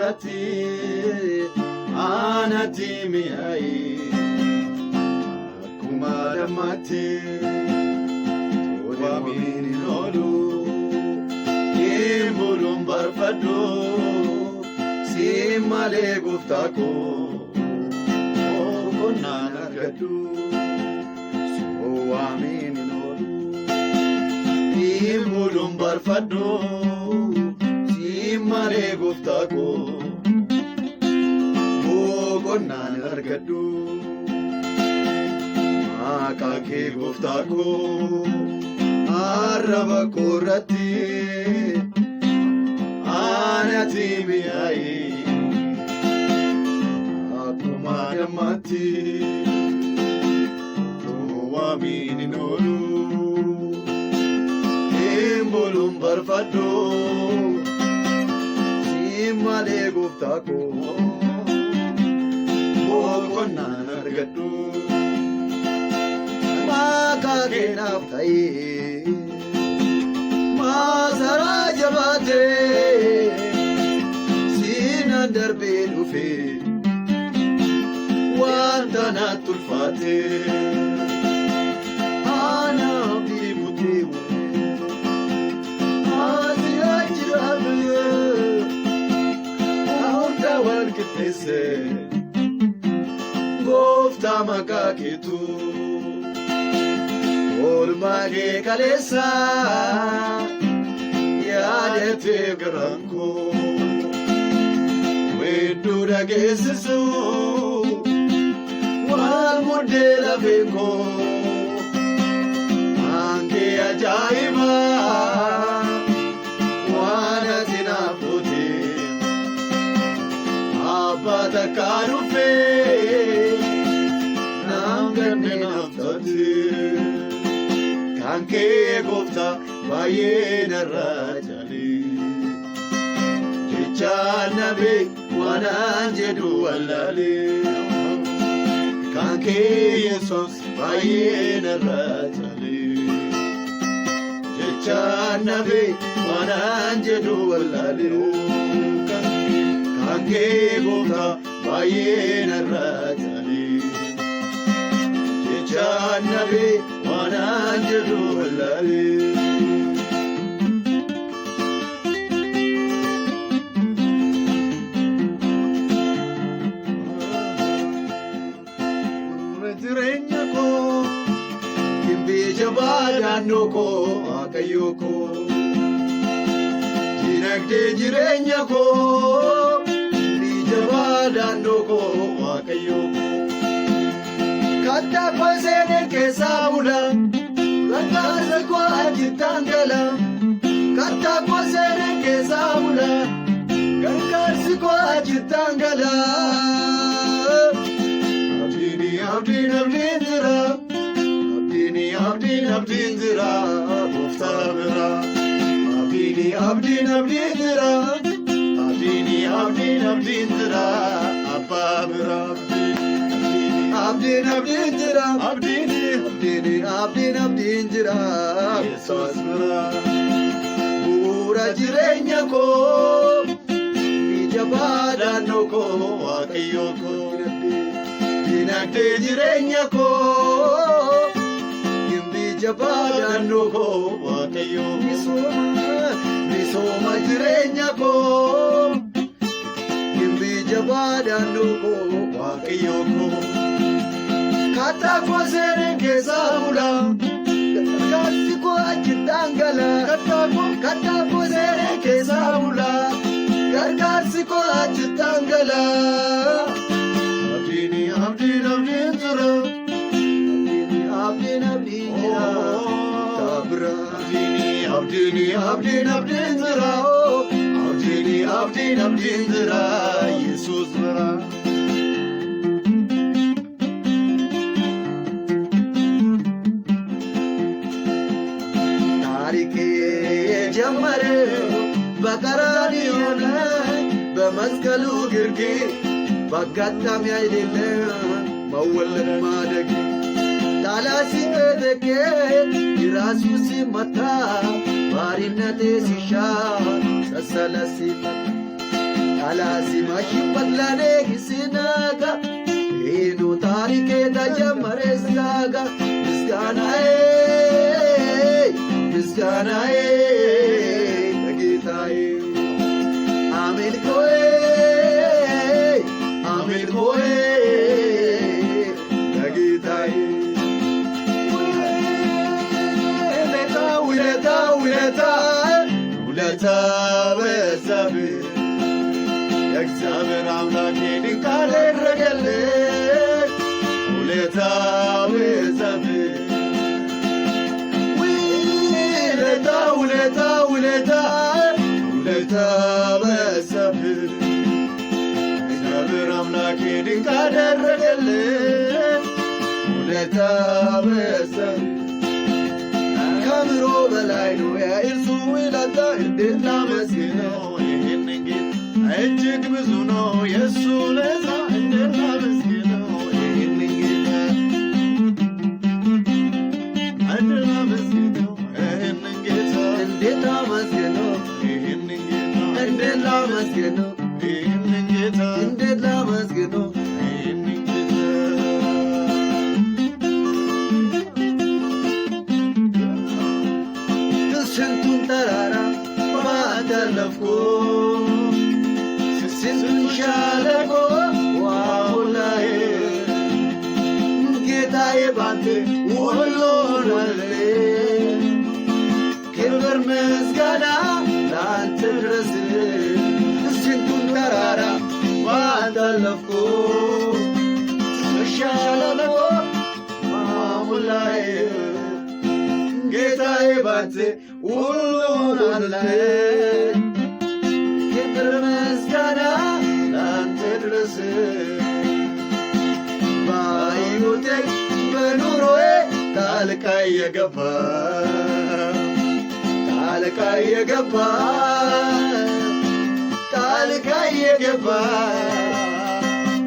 korati anati mi'ai kumada mati wamin nolu imbulum barfado simale guftako konna nargadu so wamin nolu imbulum barfado simale guftako konna nargadu akake guftako araba korati anati mi'ai akuma damati wamin nolu embulum barfado simale guftako konna nargadu akake naftai mazara jabate sinan darbe dufe wanta natulfate ana bibute azira jirabe aunda walkitese gofta makaketu olmage kalesa yaadete garanko wedu dageessisu wal modela beko anke ajaiba wana tinafuti abata karufe namganne naftati kanke gofta baye narajali jechanabe wananjedu walale kanke yesus baye narajali jechanabe wananjedu walale kanke gofta baye narajali jechanabe wananjedu walale retirenya kimbi jabada noko akayoko dinagde jirenya ko kimbi jabada noko akayoko kata pasene kesauda kata kwa jitangala kata pasene kesauda kata kwa jitangala abdinzira goftabira abdinzira abdinzira ababira abdinzira abdinzira yesusra ura jirenya ko bijabada noko akayoko dinagde jirenya ko kimbi jabada noko akayo misoma jirenya ko kimbi jabada noko akayo kata ko sere kesabula kati ko ajitangala kata ko sere kesabula gargarsi ko ajitangala abdinzira tabra abdinzira yesus mara tarike jamare bakarani ona bamaskalu girgi bagatam yaidile mawalad madagi talasi edeke irasusi mata marinate sisha sasalasi Alasi mashibadlane kisinaga inu tarike da jamaresaga Miskanae Nagitae Amen koe Nagitae Uleta besabe Yagzaber amlake dinkale regale Uleta besabe Uleta besabe Yagzaber amlake dinkale regale Uleta besabe Kamro belayno ya irsu wilata indet la mesino yehnengit ajig ብዙ ነው የሱ ለዛ እንዴት la mesino yehnengit እንዴት la mesino yehnengit እንዴት la mesino yehnengit እንዴት la mesino yehnengit እንዴት la mesino ስንቱን ተራራ ባለፍኩ ስንቱን ሸለቆ ዋሁላይ ጌታዬ ባንተ ሁሉ ሆነልኝ ክብር ምስጋና ላንተ ድረስ ስንቱን ተራራ ባለፍኩ ሸለቆ ዋሁላይ ጌታዬ ባንተ ሁሉ ሆነልኝ ክብር ምስጋና ላንተ ድረስ በሕይወቴ በኑሮዬ ጣልቃ የገባ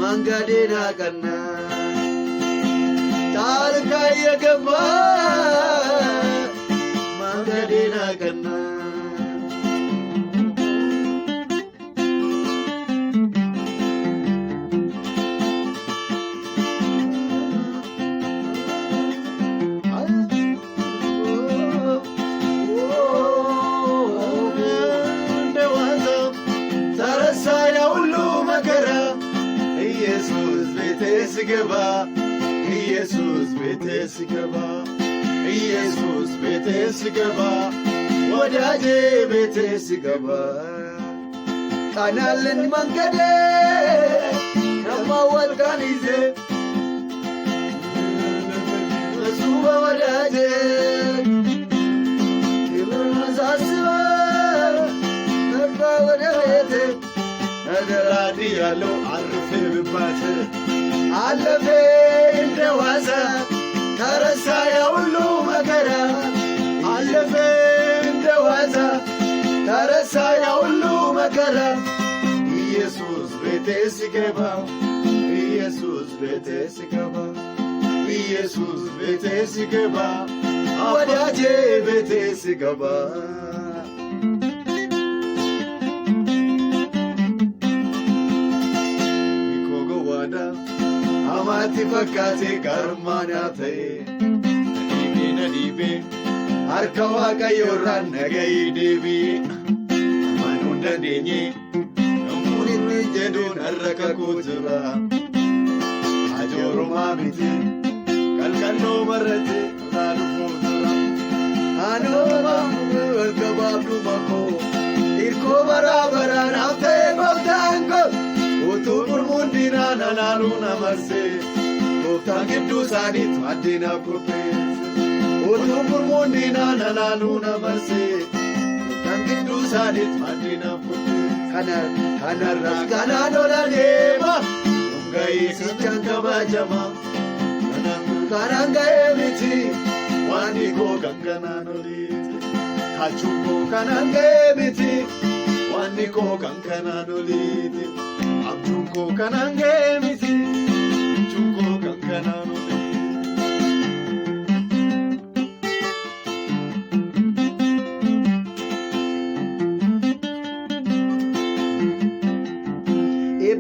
መንገዴን አቀና ጣልቃ የገባ መንገዴን አቀና ተረሳ ያ ሁሉ መከራ ኢየሱስ ቤቴ ሲገባ ኢየሱስ ቤቴ ሲገባ ወዳጄ ቤቴ ሲገባ ቃናልን መንገዴ ከማወልቃን ይዜ እሱ በወዳጄ ክብሩን ሳስበ ነጋ ወደ ቤቴ ነገራድ ያለው አርፌ ብባት አለፌ እንደ ዋዛ ተረሳ ያ ሁሉ መከራ አለፈ እንደ ዋዛ ተረሳ ያ ሁሉ መከራ ኢየሱስ ቤቴ ሲገባ ወዳጄ ቤቴ ሲገባ amati fakkate garmanate nadibe harka waaqayyoorraan nagayi deebi amanuu dandeenye namoonni jedhuun har'a kakuu jira ajoorumaa miti qalqalloo marrate irraa dhufuu jira anooma walgabaabduu makoo hirkoo baraabaraan haftee gooftaan koo utuu gurmuun diinaa nanaaluu namarse gooftaan gidduu isaaniitu addeenaa qopheesse utuu gurmuun diinaa nanaaluu namarse gooftaan gidduu isaaniitu addeenaa qopheesse kanarraa kanaan ola deema dhunga'ee sichaan kabajama kanaan ga'ee miti waan koo kan kanaan oliiti kachuun koo kanaan ga'ee miti waan koo kan kanaan oliiti abjuun koo kanaan ga'ee miti jechuun koo kan kanaan oliiti.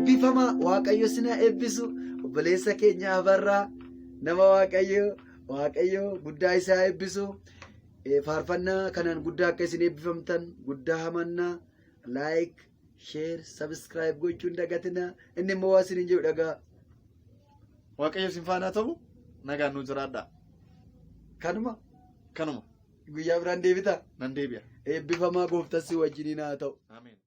eebbifama waaqayyo sina eebbisu obboleessa keenya Abarraa nama waaqayyo guddaa isaa eebbisu faarfannaa kanaan guddaa akka isin eebbifamtan guddaa hamannaa like share subscribe gochuun dagatina inni immoo waa isin jedhu dhagaa waaqayyo sin faana ta'u nagaan nu jiraadha kanuma kanuma guyyaa biraan deebita nan deebi'a eebbifamaa gooftaan si wajjiniin haa ta'u amiin